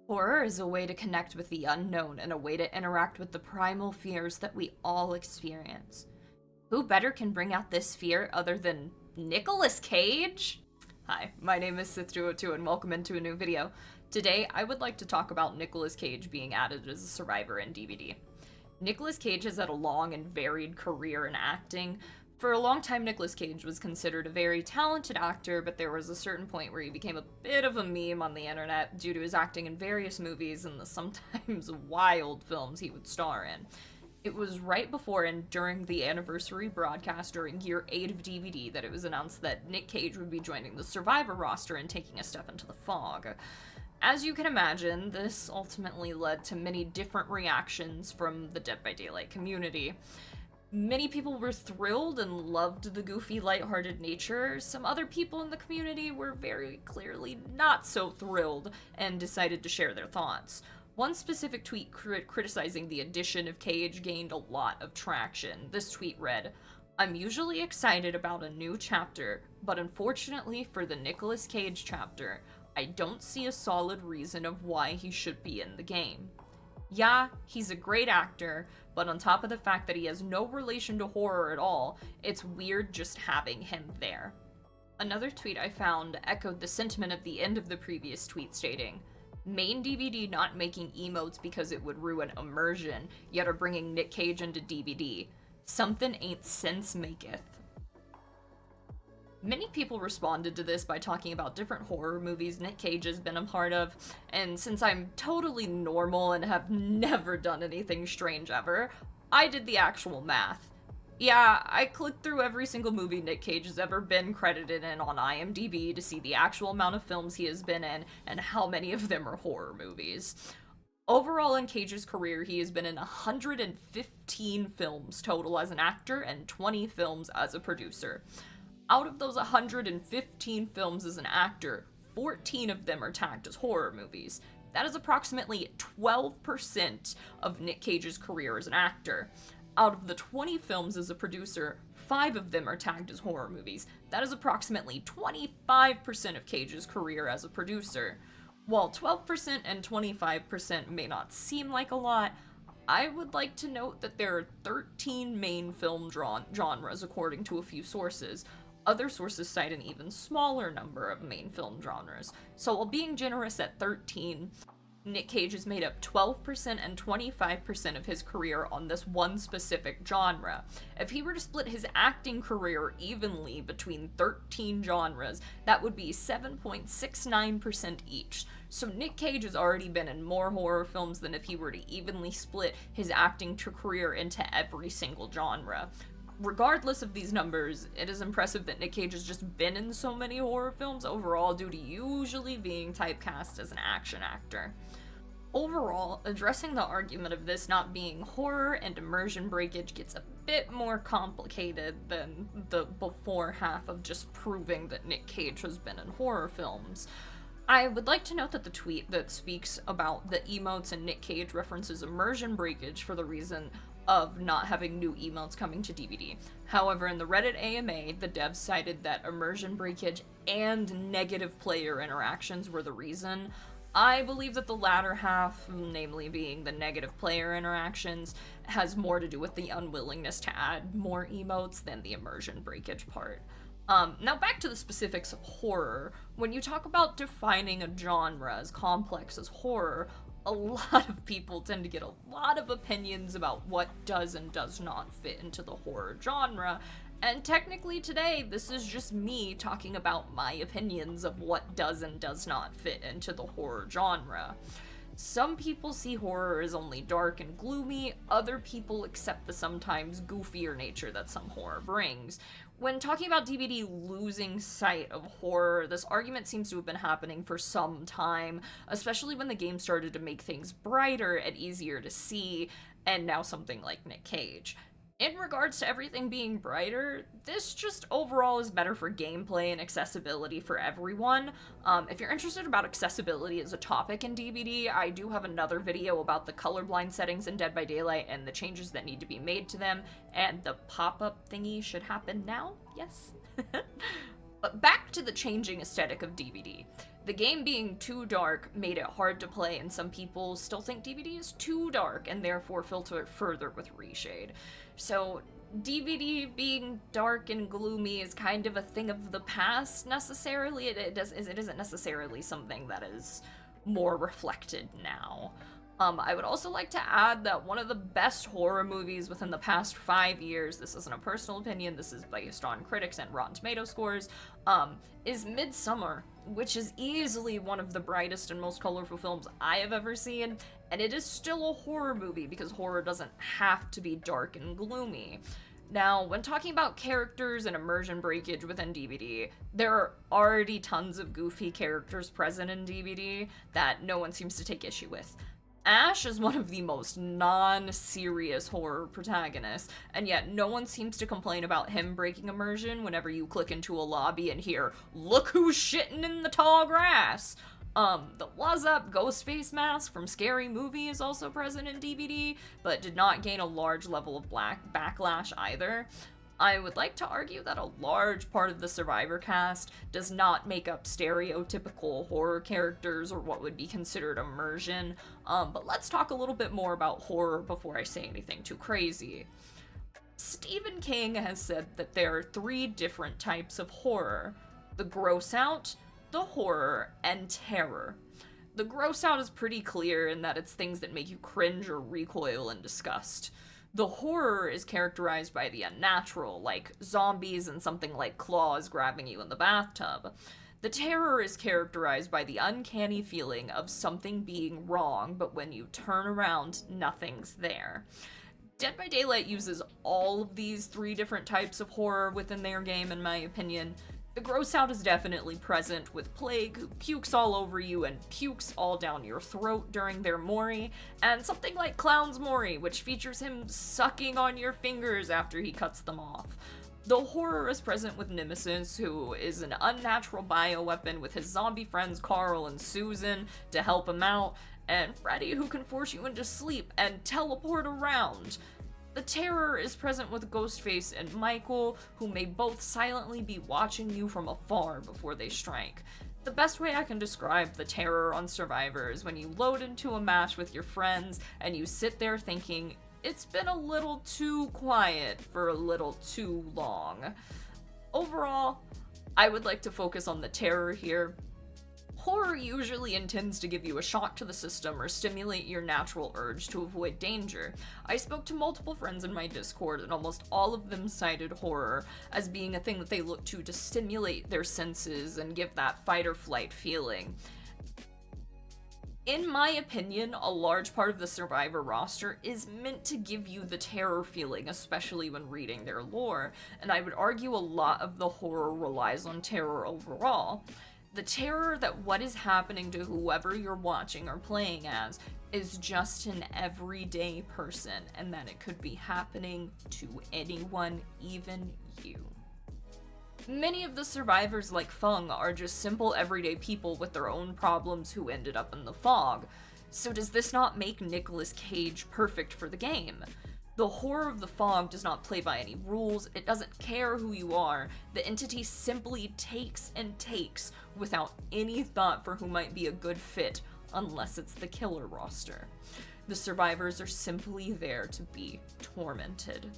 Horror is a way to connect with the unknown and a way to interact with the primal fears that we all experience. Who better can bring out this fear other than Nicolas Cage? Hi, my name is Sith202 and welcome into a new video. Today, I would like to talk about Nicolas Cage being added as a survivor in DBD. Nicolas Cage has had a long and varied career in acting. For a long time, Nicolas Cage was considered a very talented actor, but there was a certain point where he became a bit of a meme on the internet due to his acting in various movies and the sometimes wild films he would star in. It was right before and during the anniversary broadcast during year 8 of DBD that it was announced that Nick Cage would be joining the Survivor roster and taking a step into the fog. As you can imagine, this ultimately led to many different reactions from the Dead by Daylight community. Many people were thrilled and loved the goofy, lighthearted nature. Some other people in the community were very clearly not so thrilled and decided to share their thoughts. One specific tweet criticizing the addition of Cage gained a lot of traction. This tweet read, "I'm usually excited about a new chapter, but unfortunately for the Nicolas Cage chapter, I don't see a solid reason of why he should be in the game. Yeah, he's a great actor, but on top of the fact that he has no relation to horror at all, it's weird just having him there." Another tweet I found echoed the sentiment of the end of the previous tweet stating, "Main DBD not making emotes because it would ruin immersion, yet are bringing Nick Cage into DBD. Something ain't sense maketh." Many people responded to this by talking about different horror movies Nick Cage has been a part of, and since I'm totally normal and have never done anything strange ever, I did the actual math. Yeah, I clicked through every single movie Nick Cage has ever been credited in on IMDb to see the actual amount of films he has been in and how many of them are horror movies. Overall in Cage's career, he has been in 115 films total as an actor and 20 films as a producer. Out of those 115 films as an actor, 14 of them are tagged as horror movies. That is approximately 12% of Nick Cage's career as an actor. Out of the 20 films as a producer, 5 of them are tagged as horror movies. That is approximately 25% of Cage's career as a producer. While 12% and 25% may not seem like a lot, I would like to note that there are 13 main film genres according to a few sources. Other sources cite an even smaller number of main film genres. So while being generous at 13, Nick Cage has made up 12% and 25% of his career on this one specific genre. If he were to split his acting career evenly between 13 genres, that would be 7.69% each. So Nick Cage has already been in more horror films than if he were to evenly split his acting career into every single genre. Regardless of these numbers, it is impressive that Nick Cage has just been in so many horror films overall due to usually being typecast as an action actor. Overall, addressing the argument of this not being horror and immersion breakage gets a bit more complicated than the before half of just proving that Nick Cage has been in horror films. I would like to note that the tweet that speaks about the emotes and Nick Cage references immersion breakage for the reason of not having new emotes coming to DBD. However, in the Reddit AMA, the devs cited that immersion breakage and negative player interactions were the reason. I believe that the latter half, namely being the negative player interactions, has more to do with the unwillingness to add more emotes than the immersion breakage part. Now back to the specifics of horror. When you talk about defining a genre as complex as horror, a lot of people tend to get a lot of opinions about what does and does not fit into the horror genre, and technically today, this is just me talking about my opinions of what does and does not fit into the horror genre. Some people see horror as only dark and gloomy, other people accept the sometimes goofier nature that some horror brings. When talking about DBD losing sight of horror, this argument seems to have been happening for some time, especially when the game started to make things brighter and easier to see, and now something like Nick Cage. In regards to everything being brighter, this just overall is better for gameplay and accessibility for everyone. If you're interested about accessibility as a topic in DBD, I do have another video about the colorblind settings in Dead by Daylight and the changes that need to be made to them, and the pop-up thingy should happen now, yes? But back to the changing aesthetic of DBD. The game being too dark made it hard to play, and some people still think DBD is too dark and therefore filter it further with reshade. So DBD being dark and gloomy is kind of a thing of the past necessarily. It isn't necessarily something that is more reflected now. I would also like to add that one of the best horror movies within the past 5 years, this isn't a personal opinion, this is based on critics and Rotten Tomato scores, is Midsommar, which is easily one of the brightest and most colorful films I have ever seen, and it is still a horror movie because horror doesn't have to be dark and gloomy. Now, when talking about characters and immersion breakage within DBD, there are already tons of goofy characters present in DBD that no one seems to take issue with. Ash is one of the most non-serious horror protagonists, and yet no one seems to complain about him breaking immersion whenever you click into a lobby and hear, "Look who's shitting in the tall grass!" The What's Up Ghostface mask from Scary Movie is also present in DBD, but did not gain a large level of backlash either. I would like to argue that a large part of the Survivor cast does not make up stereotypical horror characters or what would be considered immersion, but let's talk a little bit more about horror before I say anything too crazy. Stephen King has said that there are 3 different types of horror: the gross out, the horror, and terror. The gross out is pretty clear in that it's things that make you cringe or recoil in disgust. The horror is characterized by the unnatural, like zombies and something like claws grabbing you in the bathtub. The terror is characterized by the uncanny feeling of something being wrong, but when you turn around, nothing's there. Dead by Daylight uses all of these 3 different types of horror within their game, in my opinion. The gross out is definitely present, with Plague, who pukes all over you and pukes all down your throat during their Mori, and something like Clown's Mori, which features him sucking on your fingers after he cuts them off. The horror is present with Nemesis, who is an unnatural bioweapon with his zombie friends Carl and Susan to help him out, and Freddy, who can force you into sleep and teleport around. The terror is present with Ghostface and Michael, who may both silently be watching you from afar before they strike. The best way I can describe the terror on Survivor is when you load into a match with your friends and you sit there thinking, it's been a little too quiet for a little too long. Overall, I would like to focus on the terror here. Horror usually intends to give you a shock to the system or stimulate your natural urge to avoid danger. I spoke to multiple friends in my Discord, and almost all of them cited horror as being a thing that they look to stimulate their senses and give that fight or flight feeling. In my opinion, a large part of the Survivor roster is meant to give you the terror feeling, especially when reading their lore, and I would argue a lot of the horror relies on terror overall. The terror that what is happening to whoever you're watching or playing as is just an everyday person, and that it could be happening to anyone, even you. Many of the survivors like Fung are just simple everyday people with their own problems who ended up in the fog. So does this not make Nicolas Cage perfect for the game? The horror of the fog does not play by any rules, it doesn't care who you are, the entity simply takes and takes without any thought for who might be a good fit, unless it's the killer roster. The survivors are simply there to be tormented.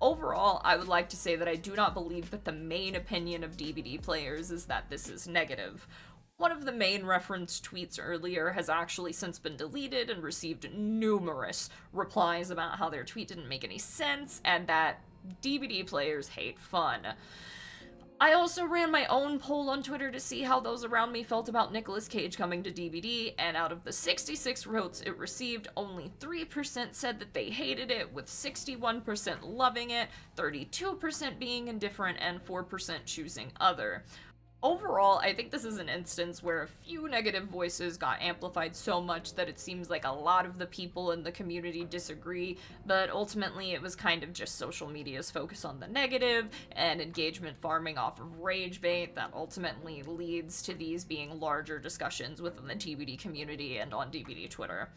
Overall, I would like to say that I do not believe that the main opinion of DBD players is that this is negative. One of the main referenced tweets earlier has actually since been deleted and received numerous replies about how their tweet didn't make any sense and that DBD players hate fun. I also ran my own poll on Twitter to see how those around me felt about Nicolas Cage coming to DBD, and out of the 66 votes it received, only 3% said that they hated it, with 61% loving it, 32% being indifferent, and 4% choosing other. Overall, I think this is an instance where a few negative voices got amplified so much that it seems like a lot of the people in the community disagree, but ultimately it was kind of just social media's focus on the negative and engagement farming off of rage bait that ultimately leads to these being larger discussions within the DBD community and on DBD Twitter.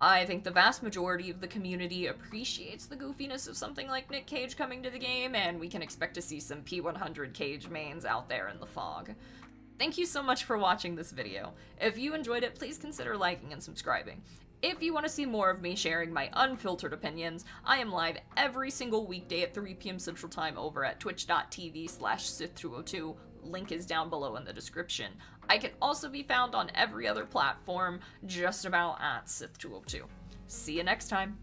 I think the vast majority of the community appreciates the goofiness of something like Nick Cage coming to the game, and we can expect to see some P100 Cage mains out there in the fog. Thank you so much for watching this video. If you enjoyed it, please consider liking and subscribing. If you want to see more of me sharing my unfiltered opinions, I am live every single weekday at 3 p.m. Central Time over at twitch.tv/Sith202. Link is down below in the description. I can also be found on every other platform, just about at Sith202. See you next time.